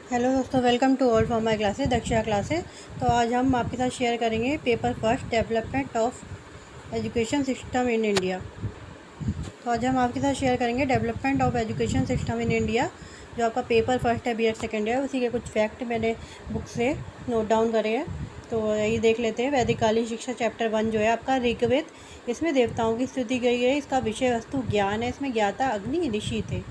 Hello दोस्तों, welcome to all for my classes Daksha classes. तो आज हम आपके साथ शेयर करेंगे paper first development of education system in India. तो आज हम आपके साथ शेयर करेंगे development of education system in India, जो आपका पेपर फर्स्ट है B.Ed सेकेंड है। उसी के कुछ फैक्ट मैंने बुक से नोट डाउन करे हैं, तो यही देख लेते हैं। वैदिक कालीन शिक्षा चैप्टर 1 जो है आपका ऋग्वेद, इसमें देवताओं की स्तुति गई है। इसका विषय वस्तु ज्ञान है। इसमें ज्ञाता अग्नि ऋषि थे।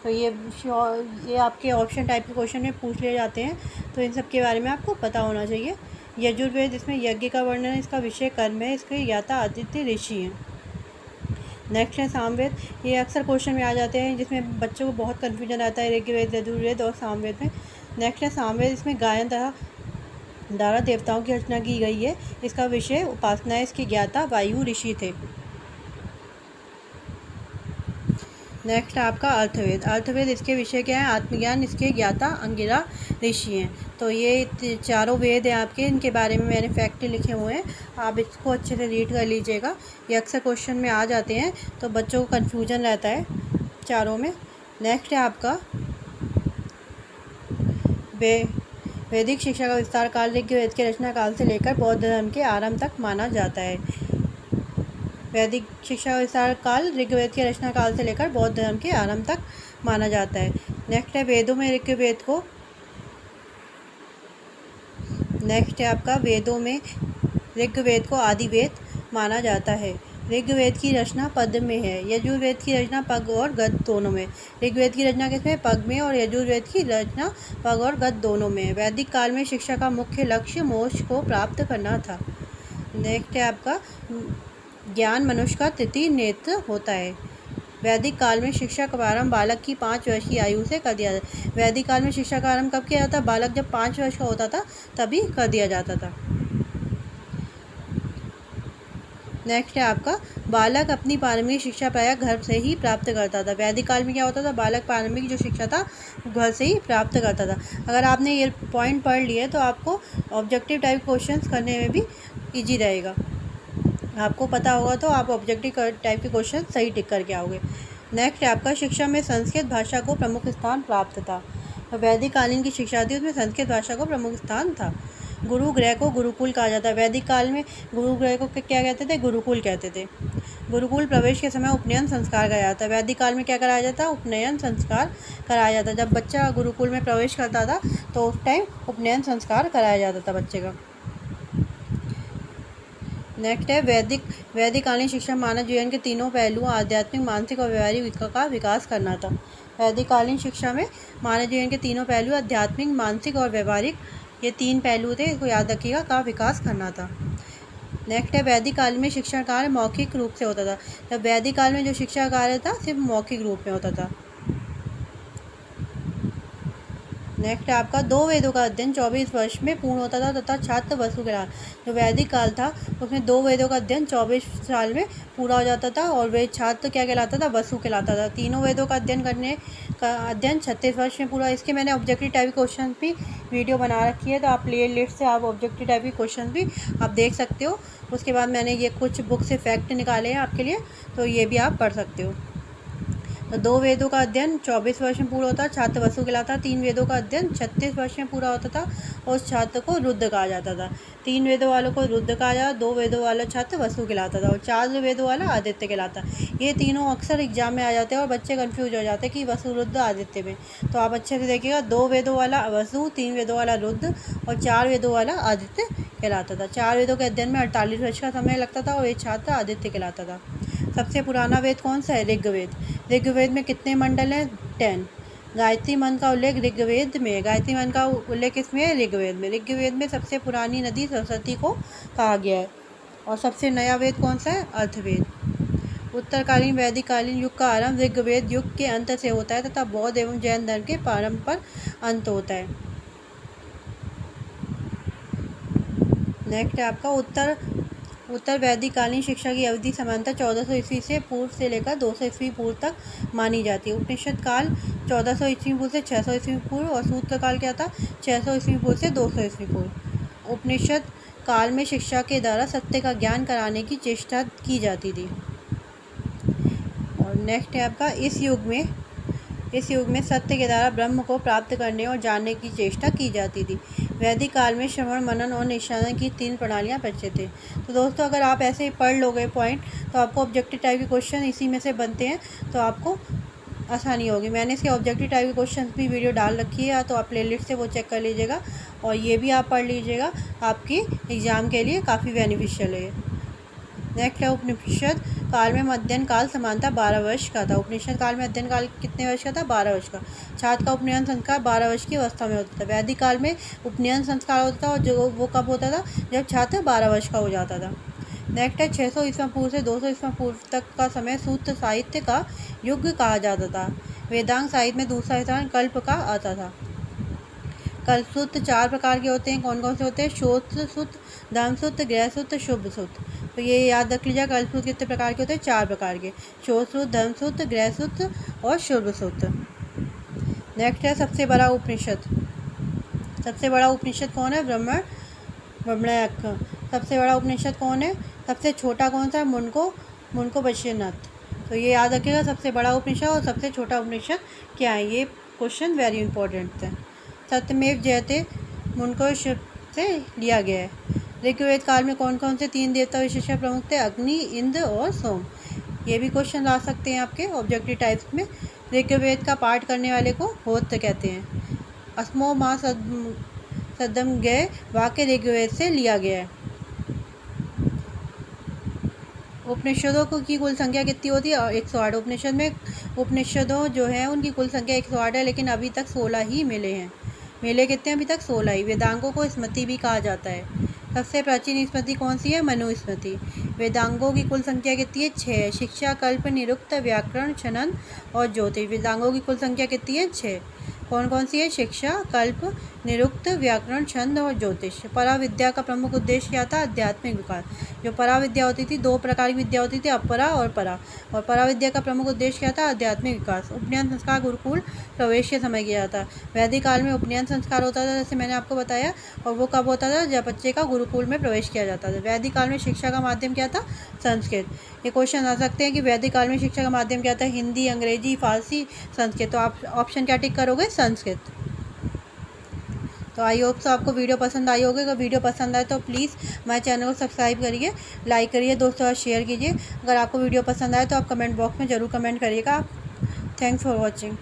तो ये आपके ऑप्शन टाइप के क्वेश्चन में पूछ लिए जाते हैं, तो इन सब के बारे में आपको पता होना चाहिए। यजुर्वेद, इसमें यज्ञ का वर्णन है। इसका विषय कर्म है। इसके ज्ञाता आदित्य ऋषि हैं। नेक्स्ट है सामवेद। ये अक्सर क्वेश्चन में आ जाते हैं, जिसमें बच्चों को बहुत कन्फ्यूजन आता है ऋग्वेद, यजुर्वेद और सामवेद में। नेक्स्ट है सामवेद। इसमें गायन तथा द्वारा देवताओं की रचना की गई है। इसका विषय उपासना है। इसके ज्ञाता वायु ऋषि थे। नेक्स्ट आपका अर्थवेद। अर्थवेद, इसके विषय क्या है? आत्मज्ञान। इसके ज्ञाता अंगिरा ऋषि हैं। तो ये चारों वेद हैं आपके, इनके बारे में मैंने फैक्ट लिखे हुए हैं, आप इसको अच्छे से रीड कर लीजिएगा। ये अक्सर क्वेश्चन में आ जाते हैं, तो बच्चों को कन्फ्यूजन रहता है चारों में। नेक्स्ट है आपका वैदिक शिक्षा का विस्तार काल ऋग्वेद के रचना काल से लेकर बौद्ध धर्म के आरंभ तक माना जाता है। वैदिक शिक्षा का विस्तार काल ऋग्वेद के रचना काल से लेकर बौद्ध धर्म के आरंभ तक माना जाता है। नेक्स्ट है वेदों में ऋग्वेद को नेक्स्ट है आपका वेदों में ऋग्वेद को आदि वेद माना जाता है। ऋग्वेद की रचना पद में है। यजुर्वेद की रचना पग और गद दोनों में। ऋग्वेद की रचना किसमें? पग में। और यजुर्वेद की रचना पग और गद दोनों में है। वैदिक काल में शिक्षा का मुख्य लक्ष्य मोक्ष को प्राप्त करना था। नेक्स्ट है आपका ज्ञान मनुष्य का तृतीय नेत्र होता है। वैदिक काल में शिक्षा का प्रारंभ बालक की 5 वर्ष की आयु से कर दिया जाता। वैदिक काल में शिक्षा का आरंभ कब किया जाता? बालक जब 5 वर्ष का होता था तभी कर दिया जाता था। नेक्स्ट है आपका बालक अपनी प्रारंभिक शिक्षा प्रायः घर से ही प्राप्त करता था। वैदिक काल में क्या होता था? बालक प्रारंभिक जो शिक्षा था घर से ही प्राप्त करता था। अगर आपने ये पॉइंट पढ़ लिए तो आपको ऑब्जेक्टिव टाइप क्वेश्चंस करने में भी ईजी रहेगा। आपको पता होगा तो आप ऑब्जेक्टिव टाइप के क्वेश्चन सही टिक करके आओगे। नेक्स्ट है आपका शिक्षा में संस्कृत भाषा को प्रमुख स्थान प्राप्त था। तो वैदिक कालीन की शिक्षा थी, उसमें संस्कृत भाषा को प्रमुख स्थान था। गुरु गृह को गुरुकुल कहा जाता है। वैदिक काल में गुरु गृह को क्या कहते थे? गुरुकुल कहते थे। गुरुकुल प्रवेश के समय उपनयन संस्कार कराया जाता है। वैदिक काल में क्या कराया जाता? उपनयन संस्कार कराया जाता। जब बच्चा गुरुकुल में प्रवेश करता था तो उस टाइम उपनयन संस्कार कराया जाता था बच्चे का। नेक्स्ट है वैदिक कालीन शिक्षा मानव जीवन के तीनों पहलुओं आध्यात्मिक, मानसिक और व्यवहारिक का विकास करना था। वैदिक कालीन शिक्षा में मानव जीवन के तीनों पहलू आध्यात्मिक, मानसिक और व्यवहारिक, ये 3 पहलू थे, इसको याद रखिएगा, का विकास करना था। नेक्स्ट है वैदिक काल में शिक्षा कार्य मौखिक रूप से होता था। जब वैदिक काल में जो शिक्षा कार्य था सिर्फ मौखिक रूप में होता था। नेक्स्ट आपका 2 वेदों का अध्ययन 24 वर्ष में पूर्ण होता था तथा छात्र वसु के जो वैदिक काल था उसमें 2 वेदों का अध्ययन 24 साल में पूरा हो जाता था, और वे छात्र क्या कहलाता था? वसु कहलाता था। तीनों वेदों का अध्ययन 36 वर्ष में पूरा। इसके मैंने ऑब्जेक्टिव टाइप क्वेश्चन भी वीडियो बना रखी है, तो आप प्ले लिस्ट से आप ऑब्जेक्टिव टाइप के क्वेश्चन भी आप देख सकते हो। उसके बाद मैंने ये कुछ बुक से फैक्ट निकाले हैं आपके लिए, तो ये भी आप पढ़ सकते हो। तो 2 वेदों का अध्ययन 24 वर्ष में पूरा होता, छात्र वसु कहलाता। 3 वेदों का अध्ययन 36 वर्ष में पूरा होता था, और उस छात्र को रुद्र कहा जाता था। 3 वेदों वालों को रुद्र कहा जाता, 2 वेदों वाला छात्र वसु कहलाता था, और 4 वेदों वाला आदित्य कहलाता। ये तीनों अक्सर एग्जाम में आ जाते हैं और बच्चे कन्फ्यूज हो जाते हैं कि वसु, रुद्र, आदित्य में। तो आप अच्छे से देखिएगा, 2 वेदों वाला वसु, 3 वेदों वाला रुद्र और 4 वेदों वाला आदित्य कहलाता था। 4 वेदों के अध्ययन में 48 वर्ष का समय लगता था, और ये छात्र आदित्य कहलाता था। सबसे पुराना वेद कौन सा है? ऋग्वेद। ऋग्वेद में कितने मंडल हैं? 10। गायत्री मंत्र का उल्लेख ऋग्वेद में। गायत्री मंत्र का उल्लेख किसमें है? ऋग्वेद में। ऋग्वेद में सबसे पुरानी नदी सरस्वती को कहा गया है। और सबसे नया वेद कौन सा है? अर्थवेद। उत्तरकालीन वैदिक कालीन युग का आरंभ ऋग्वेद युग के अंत से होता है तथा बौद्ध एवं जैन धर्म के प्रारंभ पर अंत होता है। नेक्स्ट है आपका उत्तर वैदिक कालीन शिक्षा की अवधि समानता 1400 ईस्वी से पूर्व से लेकर 200 ईस्वी पूर्व तक मानी जाती है। उपनिषद काल 1400 ईस्वी पूर्व से 600 ईस्वी पूर्व, और सूत्र काल क्या था? 600 ईस्वी पूर्व से 200 ईस्वी पूर्व। उपनिषद काल में शिक्षा के द्वारा सत्य का ज्ञान कराने की चेष्टा की जाती थी। और नेक्स्ट है आपका इस युग में सत्य के द्वारा ब्रह्म को प्राप्त करने और जानने की चेष्टा की जाती थी। वैदिक काल में श्रवण, मनन और निष्पादन की 3 प्रणालियाँ प्रचलित थे। तो दोस्तों, अगर आप ऐसे ही पढ़ लोगे पॉइंट, तो आपको ऑब्जेक्टिव टाइप के क्वेश्चन इसी में से बनते हैं, तो आपको आसानी होगी। मैंने इसके ऑब्जेक्टिव टाइप के क्वेश्चन भी वीडियो डाल रखी है, तो आप प्लेलिस्ट से वो चेक कर लीजिएगा और ये भी आप पढ़ लीजिएगा, आपकी एग्ज़ाम के लिए काफ़ी बेनिफिशियल है। नेक्स्ट है उपनिषद काल में अध्ययन काल समानता 12 वर्ष का था। उपनिषद काल में अध्ययन काल कितने वर्ष का था? 12 वर्ष का। छात्र का उपनयन संस्कार 12 वर्ष की अवस्था में होता था। वैदिक काल में उपनयन संस्कार होता था और जो वो कब होता था? जब छात्र 12 वर्ष का हो जाता था। नेक्स्ट है 600 ईस्वी पूर्व से 200 ईस्वी पूर्व तक का समय सूत्र साहित्य का युग कहा जाता था। वेदांग साहित्य में दूसरा स्थान कल्प का आता था। कल्पसूत्र 4 प्रकार के होते हैं। कौन कौन से होते हैं? श्रोत्र सूत्र, धर्मसूत्र, गृहसूत्र, शुभ सूत्र। तो ये याद रख लीजिए, कल्पसूत्र कितने प्रकार के होते हैं? 4 प्रकार के। श्रोत्र, धर्मसूत्र, गृहसूत्र और शुभ सूत्र। नेक्स्ट है सबसे बड़ा उपनिषद। सबसे बड़ा उपनिषद कौन है? ब्रह्मण्यक। सबसे बड़ा उपनिषद कौन है? सबसे छोटा कौन सा है? मुनको-बशीरनाथ। तो ये याद रखिएगा, सबसे बड़ा उपनिषद और सबसे छोटा उपनिषद क्या है। ये क्वेश्चन वेरी इंपॉर्टेंट है। सत्यमेव जयते मुनको से लिया गया है। ऋग्वेद काल में कौन कौन से 3 देवता विशेष प्रमुख थे? अग्नि, इंद्र और सोम। ये भी क्वेश्चन ला सकते हैं आपके ऑब्जेक्टिव टाइप्स में। ऋग्वेद का पाठ करने वाले को होत्र कहते हैं। अस्मो माँ सदम गए वाक्य ऋग्वेद से लिया गया है। उपनिषदों की कुल संख्या कितनी होती है? 108। उपनिषद में उपनिषदों जो है उनकी कुल संख्या 108 है, लेकिन अभी तक 16 ही मिले हैं। मिले कितने? अभी तक 16 ही। वेदांगों को स्मृति भी कहा जाता है। सबसे प्राचीन स्मृति कौन सी है? मनुस्मृति। वेदांगों की कुल संख्या कितनी है? 6 है। शिक्षा, कल्प, निरुक्त, व्याकरण, छंद और ज्योतिष। वेदांगों की कुल संख्या कितनी है? 6। कौन कौन सी है? शिक्षा, कल्प, निरुक्त, व्याकरण, छंद और ज्योतिष। पराविद्या का प्रमुख उद्देश्य क्या था? आध्यात्मिक विकास। जो पराविद्या होती थी, 2 प्रकार की विद्या होती थी, अपरा और परा। और पराविद्या का प्रमुख उद्देश्य क्या था? आध्यात्मिक विकास। उपनयन संस्कार गुरुकुल प्रवेश के समय किया जाता। वैदिक काल में उपनयन संस्कार होता था, जैसे मैंने आपको बताया, और वो कब होता था? जब बच्चे का गुरुकुल में प्रवेश किया जाता था। वैदिक काल में शिक्षा का माध्यम क्या था? संस्कृत। ये क्वेश्चन आ सकते हैं कि वैदिक काल में शिक्षा का माध्यम क्या था? हिंदी, अंग्रेजी, फारसी, संस्कृत। तो आप ऑप्शन क्या टिक करोगे? संस्कृत। तो आई होप सो आपको वीडियो पसंद आई होगी। अगर वीडियो पसंद आए तो प्लीज़ हमारे चैनल को सब्सक्राइब करिए, लाइक करिए, दोस्तों और शेयर कीजिए। अगर आपको वीडियो पसंद आए तो आप कमेंट बॉक्स में ज़रूर कमेंट करिएगा। Thanks for watching.